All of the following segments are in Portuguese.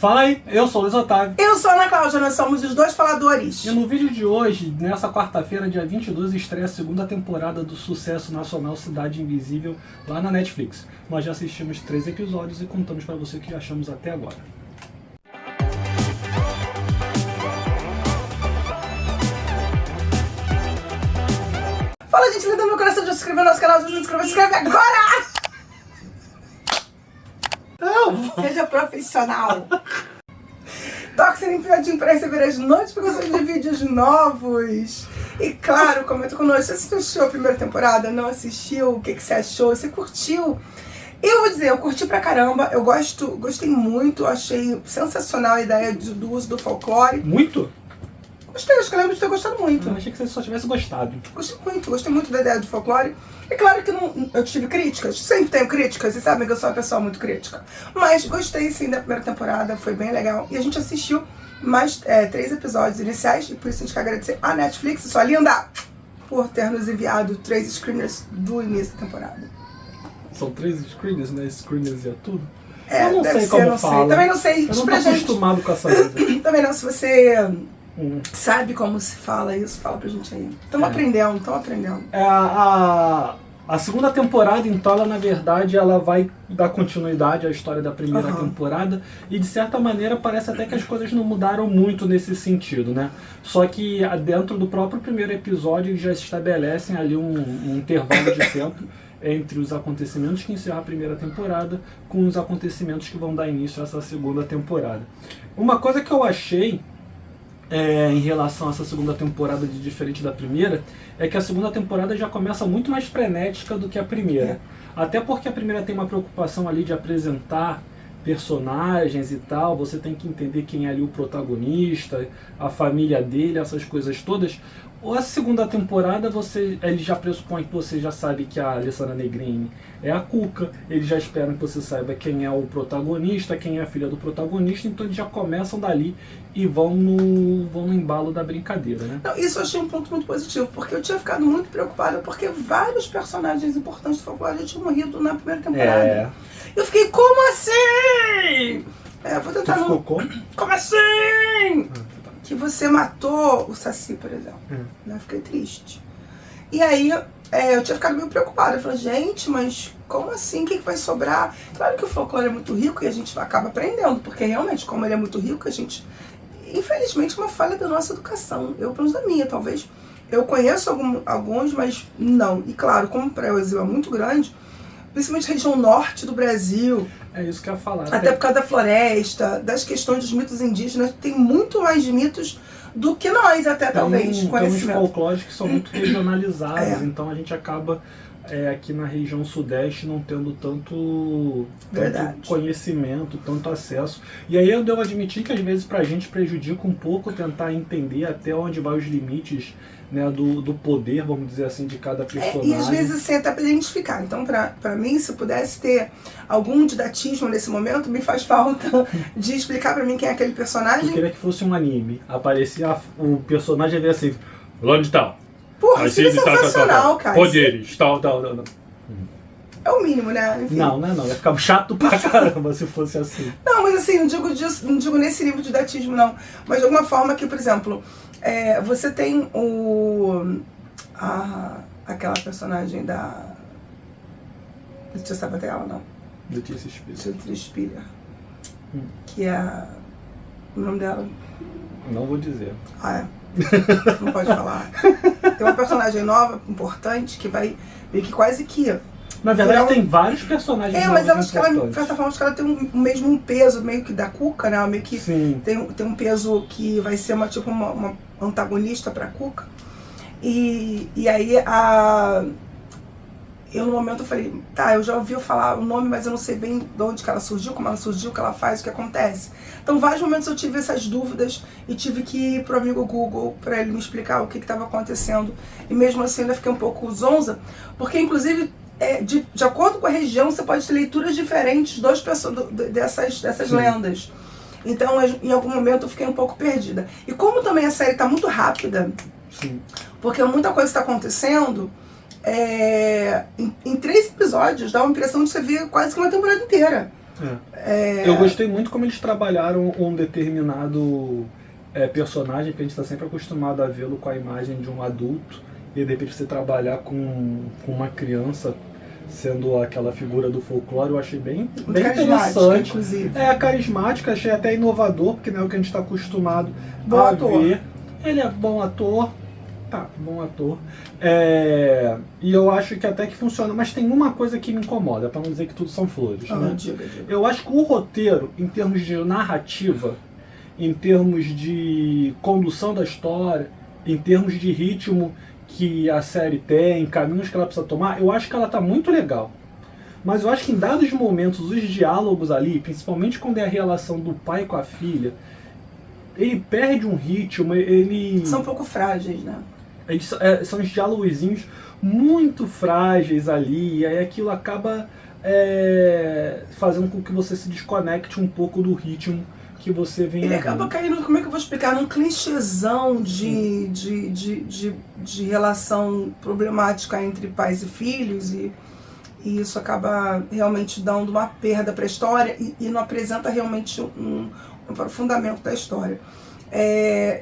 Fala aí, eu sou o Luiz Otávio. Eu sou a Ana Cláudia, nós somos os dois faladores. E no vídeo de hoje, nessa quarta-feira, dia 22, estreia a segunda temporada do sucesso nacional Cidade Invisível lá na Netflix. Nós já assistimos 3 episódios e contamos pra você o que achamos até agora. Fala, gente linda do meu coração, já se inscreveu no nosso canal, se inscreve agora! Seja profissional. Toque o sininho piadinho para receber as notificações de vídeos novos. E claro, comenta conosco. Você assistiu a primeira temporada? Não assistiu? O que você achou? Você curtiu? Eu vou dizer, eu curti pra caramba. Eu gostei muito. Achei sensacional a ideia do uso do folclore. Muito? Gostei, acho que eu lembro de ter gostado muito. Eu achei que você só tivesse gostado. Gostei muito da ideia do folclore. É claro que eu tive críticas, sempre tenho críticas, vocês sabem que eu sou uma pessoa muito crítica. Mas gostei sim da primeira temporada, foi bem legal. E a gente assistiu mais 3 episódios iniciais, e por isso a gente quer agradecer a Netflix, sua linda, por ter nos enviado 3 screeners do início da temporada. São 3 screeners, né? Screeners e é tudo? É, eu não deve sei ser, como não fala. sei. Também não sei. Eu não tô acostumado com essa coisa. Também não, se você sabe como se fala isso, fala pra gente aí. Estamos aprendendo. A segunda temporada, então, ela na verdade ela vai dar continuidade à história da primeira temporada e de certa maneira parece até que as coisas não mudaram muito nesse sentido, né? Só que dentro do próprio primeiro episódio eles já estabelecem ali um intervalo de tempo entre os acontecimentos que encerram a primeira temporada com os acontecimentos que vão dar início a essa segunda temporada. Uma coisa que eu achei em relação a essa segunda temporada de diferente da primeira, é que a segunda temporada já começa muito mais frenética do que a primeira. Até porque a primeira tem uma preocupação ali de apresentar personagens e tal, você tem que entender quem é ali o protagonista, a família dele, essas coisas todas. A segunda temporada, ele já pressupõe que você já sabe que a Alessandra Negrini é a Cuca, eles já esperam que você saiba quem é o protagonista, quem é a filha do protagonista, então eles já começam dali e vão no embalo da brincadeira, né? Não, isso eu achei um ponto muito positivo, porque eu tinha ficado muito preocupada, porque vários personagens importantes do folclore já tinham morrido na primeira temporada. Eu fiquei, como assim? Vou tentar ficou como? Como assim? Que você matou o Saci, por exemplo. Eu fiquei triste. E aí, eu tinha ficado meio preocupada. Eu falei, gente, mas como assim? O que vai sobrar? Claro que o folclore é muito rico e a gente acaba aprendendo, porque realmente, como ele é muito rico, a gente... Infelizmente, é uma falha da nossa educação. Eu, pelo menos da minha, talvez. Eu conheço alguns, mas não. E claro, como o Brasil é muito grande, principalmente a região norte do Brasil... É isso que eu ia falar. Até por causa da floresta, das questões dos mitos indígenas, tem muito mais mitos do que nós, até talvez, conhecimento. Tem uns folclores que são muito regionalizados, então a gente acaba aqui na região sudeste não tendo tanto conhecimento, tanto acesso. E aí eu devo admitir que às vezes pra gente prejudica um pouco tentar entender até onde vai os limites, né, do poder, vamos dizer assim, de cada personagem. E às vezes assim, até pra identificar. Então, pra mim, se eu pudesse ter algum didatismo nesse momento, me faz falta de explicar pra mim quem é aquele personagem. Eu queria que fosse um anime. Aparecia o personagem e veio assim, fulano de tal. Porra, isso é sensacional, cara. Poderes, tal. É o mínimo, né? Enfim. Não. Ia ficar chato pra caramba se fosse assim. Não, mas assim, não digo nesse nível de didatismo, não. Mas de alguma forma que, por exemplo, você tem aquela personagem da... Você sabe até ela, não? Letícia Spiller. Que é... O nome dela? Não vou dizer. Não pode falar. Tem uma personagem nova, importante, que vai meio que quase que... Na verdade tem vários personagens novos. Mas eu acho que ela, de certa forma, ela tem mesmo um peso meio que da Cuca, né? Meio que tem um peso que vai ser uma antagonista pra Cuca. E aí eu no momento eu falei, eu já ouvi falar o nome, mas eu não sei bem de onde que ela surgiu, como ela surgiu, o que ela faz, o que acontece. Então, vários momentos eu tive essas dúvidas e tive que ir pro amigo Google para ele me explicar o que estava acontecendo. E mesmo assim ainda fiquei um pouco zonza, porque inclusive, de acordo com a região, você pode ter leituras diferentes dessas lendas. Então, em algum momento eu fiquei um pouco perdida. E como também a série está muito rápida, porque muita coisa está acontecendo... em 3 episódios dá uma impressão de você ver quase que uma temporada inteira. Eu gostei muito como eles trabalharam um determinado personagem, que a gente está sempre acostumado a vê-lo com a imagem de um adulto, e de repente você trabalhar com uma criança sendo aquela figura do folclore, eu achei bem interessante. Inclusive. Carismática, achei até inovador, porque não é o que a gente está acostumado a ver. Ele é bom ator. Tá, bom ator. E eu acho que até que funciona, mas tem uma coisa que me incomoda, para não dizer que tudo são flores. Né? Diga. Eu acho que o roteiro, em termos de narrativa, em termos de condução da história, em termos de ritmo que a série tem, caminhos que ela precisa tomar, eu acho que ela tá muito legal. Mas eu acho que em dados momentos, os diálogos ali, principalmente quando é a relação do pai com a filha, ele perde um ritmo, ele... São um pouco frágeis, né? São os diálogozinhos muito frágeis ali, e aí aquilo acaba fazendo com que você se desconecte um pouco do ritmo que você vem. Ele acaba caindo, como é que eu vou explicar, num clichêzão de relação problemática entre pais e filhos, e isso acaba realmente dando uma perda para a história e não apresenta realmente um aprofundamento da história.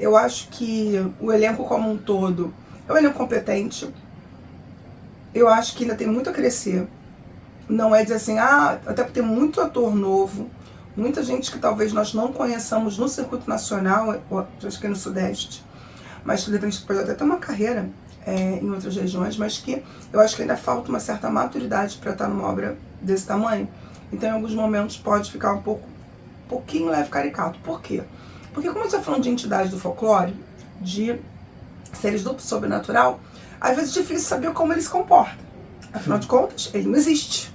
Eu acho que o elenco como um todo é um elenco competente. Eu acho que ainda tem muito a crescer. Não é dizer assim, até porque tem muito ator novo, muita gente que talvez nós não conheçamos no circuito nacional, acho que é no Sudeste, mas que de repente pode até ter uma carreira em outras regiões, mas que eu acho que ainda falta uma certa maturidade para estar numa obra desse tamanho. Então em alguns momentos pode ficar um pouquinho leve caricato. Por quê? Porque como a gente está falando de entidades do folclore, de seres do sobrenatural, às vezes é difícil saber como ele se comporta. Afinal de contas, ele não existe.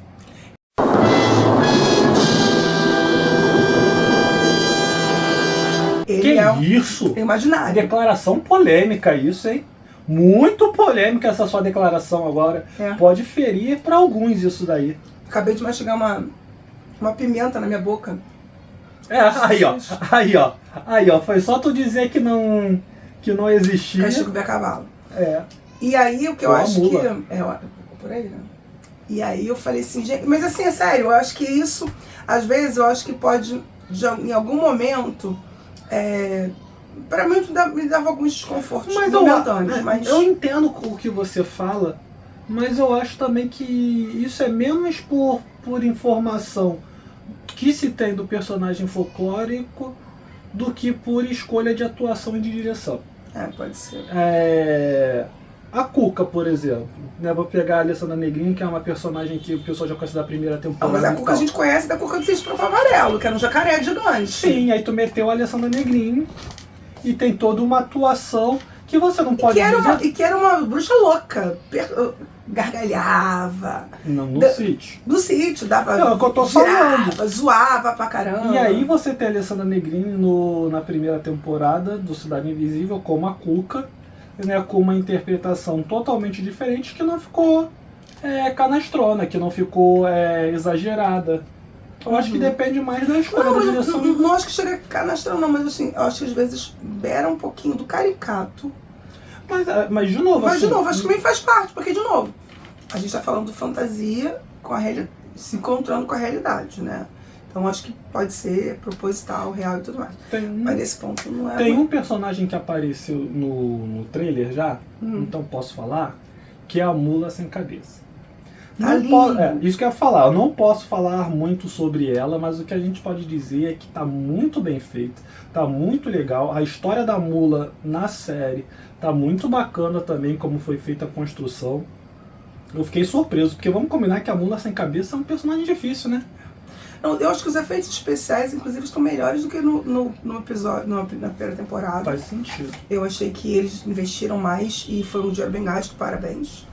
Ele isso? Imaginário. Declaração polêmica isso, hein? Muito polêmica essa sua declaração agora. Pode ferir para alguns isso daí. Acabei de mastigar uma pimenta na minha boca. Aí ó, foi só tu dizer que não existia. Castigo ver cavalo. E aí o que eu acho que... por aí, né? E aí eu falei assim, gente, mas assim, é sério, eu acho que isso, às vezes, eu acho que pode, em algum momento, pra mim me dava alguns desconfortos momentâneos. Mas eu entendo o que você fala, mas eu acho também que isso é menos por informação que se tem do personagem folclórico do que por escolha de atuação e de direção. Pode ser. A Cuca, por exemplo, né? Vou pegar a Alessandra Negrini, que é uma personagem que o pessoal já conhece da primeira temporada. Mas a Cuca a gente conhece da Cuca do Sítio Troféu Amarelo, que era um jacaré gigante. Sim, aí tu meteu a Alessandra Negrini e tem toda uma atuação que você não pode dizer... E que era uma bruxa louca, gargalhava. Não, no sítio. No sítio, dava... É o que eu tô falando. Zoava pra caramba. E aí você tem a Alessandra Negrini na primeira temporada do Cidade Invisível como a Cuca, né, com uma interpretação totalmente diferente, que não ficou canastrona, que não ficou exagerada. Eu acho que depende mais da escolha da direção. Não acho que chega a canastrão, não, mas assim, eu acho que às vezes beira um pouquinho do caricato. Mas de novo, de novo, acho que também faz parte, porque de novo, a gente tá falando de fantasia com a realidade, se encontrando com a realidade, né? Então acho que pode ser proposital, real e tudo mais. Mas nesse ponto não é. Tem um personagem que apareceu no trailer já, então posso falar, que é a Mula Sem Cabeça. Isso que eu ia falar, eu não posso falar muito sobre ela, mas o que a gente pode dizer é que tá muito bem feito, tá muito legal. A história da Mula na série tá muito bacana também, como foi feita a construção. Eu fiquei surpreso, porque vamos combinar que a Mula Sem Cabeça é um personagem difícil, né? Eu acho que os efeitos especiais, inclusive, estão melhores do que no episódio, na primeira temporada. Faz sentido. Eu achei que eles investiram mais e foi um dinheiro bem gasto, parabéns.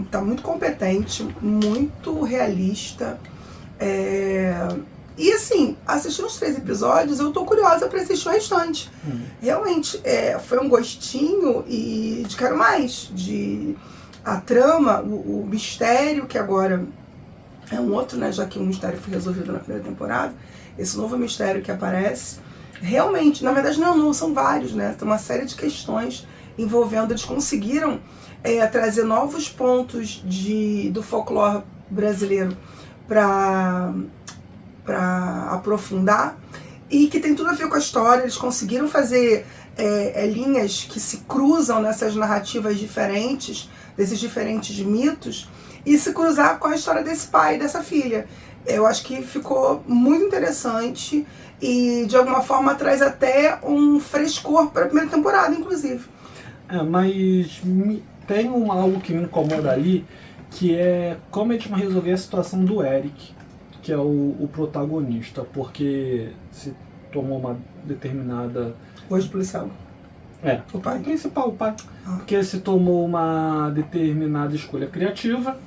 Tá muito competente, muito realista. E assim, assistindo os 3 episódios, eu tô curiosa pra assistir o restante. Realmente, foi um gostinho e de quero mais. A trama, o mistério, que agora é um outro, né? Já que um mistério foi resolvido na primeira temporada. Esse novo mistério que aparece, realmente, na verdade não, são vários, né? Tem uma série de questões envolvendo, eles conseguiram trazer novos pontos do folclore brasileiro para pra aprofundar, e que tem tudo a ver com a história. Eles conseguiram fazer linhas que se cruzam nessas narrativas diferentes, desses diferentes mitos, e se cruzar com a história desse pai e dessa filha. Eu acho que ficou muito interessante e, de alguma forma, traz até um frescor para a primeira temporada, inclusive. Mas tem algo que me incomoda ali, que é como eles vão resolver a situação do Eric, que é o protagonista, porque se tomou uma determinada... Hoje policial. O pai. O principal, o pai. Porque se tomou uma determinada escolha criativa,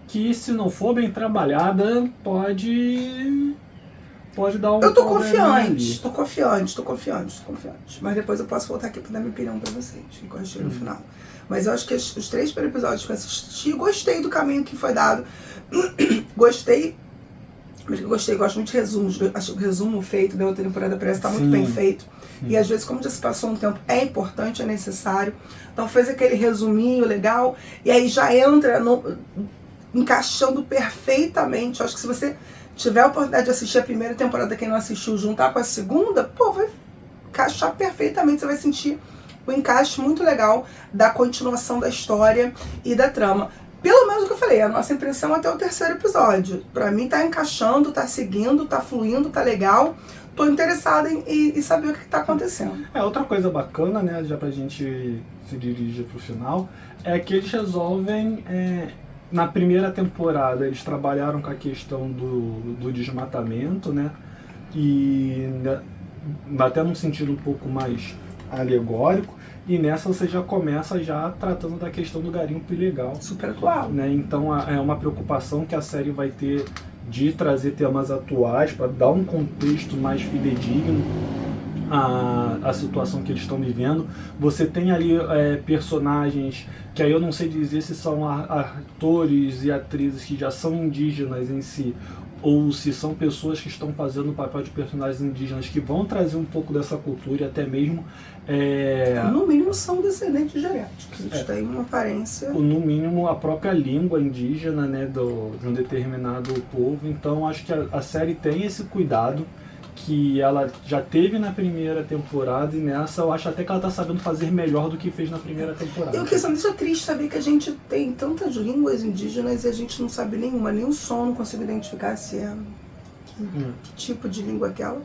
que se não for bem trabalhada, pode dar um... Eu tô confiante. Mas depois eu posso voltar aqui pra dar minha opinião pra vocês, que eu achei no final. Mas eu acho que os 3 primeiros episódios que eu assisti, gostei do caminho que foi dado. Gostei, gosto muito de resumos. Acho que o resumo feito da outra temporada parece estar muito bem feito. E às vezes, como já se passou um tempo, é importante, é necessário. Então fez aquele resuminho legal, e aí já entra encaixando perfeitamente. Eu acho que se você tiver a oportunidade de assistir a primeira temporada, quem não assistiu, juntar com a segunda, vai encaixar perfeitamente. Você vai sentir o encaixe muito legal da continuação da história e da trama. Pelo menos o que eu falei, a nossa impressão até o 3º episódio. Pra mim tá encaixando, tá seguindo, tá fluindo, tá legal. Tô interessada em saber o que tá acontecendo. Outra coisa bacana, né, já pra gente se dirigir pro final, é que eles resolvem... Na primeira temporada eles trabalharam com a questão do desmatamento, né? E até num sentido um pouco mais alegórico. E nessa você já começa tratando da questão do garimpo ilegal. Super atual. Né? Então é uma preocupação que a série vai ter de trazer temas atuais para dar um contexto mais fidedigno a situação que eles estão vivendo. Você tem ali personagens que aí eu não sei dizer se são atores e atrizes que já são indígenas em si, ou se são pessoas que estão fazendo o papel de personagens indígenas que vão trazer um pouco dessa cultura e até mesmo... No mínimo são descendentes genéticos, eles têm uma aparência... No mínimo a própria língua indígena, né, de um determinado povo. Então acho que a série tem esse cuidado que ela já teve na primeira temporada, e nessa eu acho até que ela tá sabendo fazer melhor do que fez na primeira temporada. E o que só me deixa triste saber que a gente tem tantas línguas indígenas e a gente não sabe nenhuma, nem o som, não consigo identificar se é que tipo de língua é aquela.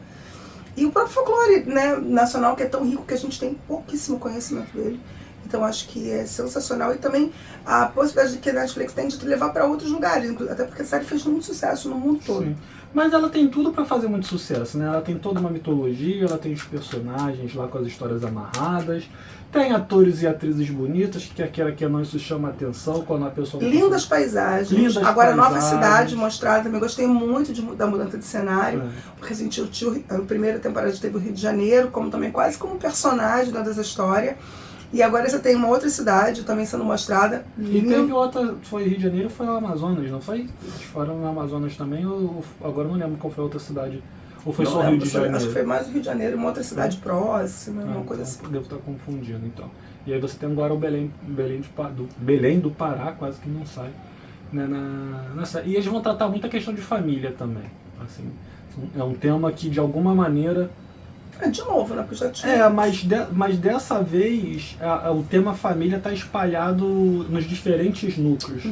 E o próprio folclore, né, nacional, que é tão rico que a gente tem pouquíssimo conhecimento dele. Então acho que é sensacional. E também a possibilidade que a Netflix tem de levar para outros lugares, até porque a série fez muito sucesso no mundo todo. Sim. Mas ela tem tudo para fazer muito sucesso, né? Ela tem toda uma mitologia, ela tem os personagens lá com as histórias amarradas, tem atores e atrizes bonitas, que aquela que não, isso chama atenção quando a pessoa... Lindas paisagens. Agora nova cidade mostrada, também gostei muito da mudança de cenário, porque a gente a primeira temporada teve o Rio de Janeiro, como também quase como personagem dessa história. E agora você tem uma outra cidade também sendo mostrada. E teve outra, foi Rio de Janeiro, foi o Amazonas, não foi? Eles foram no Amazonas também, ou agora não lembro qual foi a outra cidade. Ou foi só Rio de Janeiro? Acho que foi mais o Rio de Janeiro, uma outra cidade próxima, uma coisa assim. Devo estar confundindo então. E aí você tem agora o Belém do Pará, quase que não sai. Né, e eles vão tratar muito a questão de família também. Assim, é um tema que de alguma maneira... De novo, né? Porque já tinha... mas dessa vez o tema família está espalhado nos diferentes núcleos.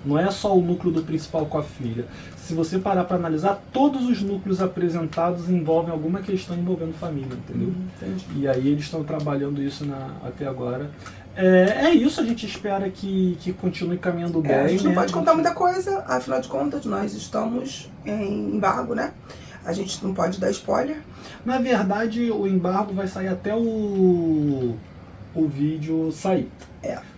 Não é só o núcleo do principal com a filha. Se você parar para analisar, todos os núcleos apresentados envolvem alguma questão envolvendo família, entendeu? E aí eles estão trabalhando isso até agora. É isso, a gente espera que continue caminhando bem. A gente não pode contar muita coisa, afinal de contas nós estamos em embargo, né? A gente não pode dar spoiler. Na verdade, o embargo vai sair até o vídeo sair.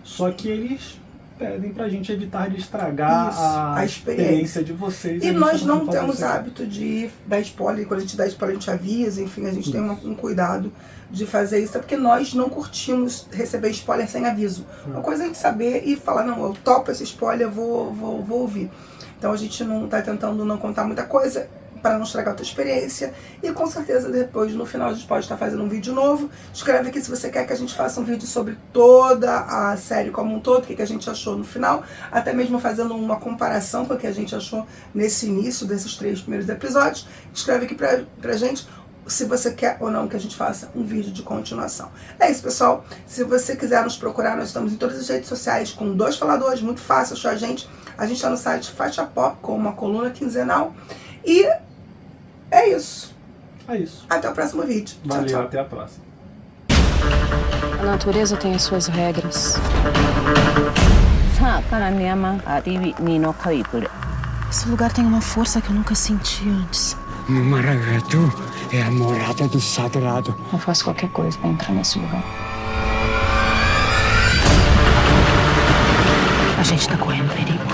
Só que eles pedem pra gente evitar de estragar a experiência de vocês. E nós não temos hábito de dar spoiler. Quando a gente dá spoiler, a gente avisa. Enfim, a gente tem um cuidado de fazer isso. É porque nós não curtimos receber spoiler sem aviso. Uma coisa é a gente saber e falar, não, eu topo esse spoiler, vou ouvir. Então a gente não tá tentando não contar muita coisa. para não estragar a tua experiência. E com certeza depois, no final, a gente pode estar fazendo um vídeo novo. Escreve aqui se você quer que a gente faça um vídeo sobre toda a série como um todo, o que a gente achou no final, até mesmo fazendo uma comparação com o que a gente achou nesse início desses 3 primeiros episódios. Escreve aqui pra gente se você quer ou não que a gente faça um vídeo de continuação. É isso, pessoal. Se você quiser nos procurar, nós estamos em todas as redes sociais com 2 faladores, muito fácil achar a gente. A gente está no site Faixa Pop com uma coluna quinzenal. E é isso. É isso. Até o próximo vídeo. Valeu, tchau, tchau. até a próxima. A natureza tem as suas regras. Esse lugar tem uma força que eu nunca senti antes. Maragatu é a morada do sagrado. Eu faço qualquer coisa pra entrar nesse lugar. A gente tá correndo perigo.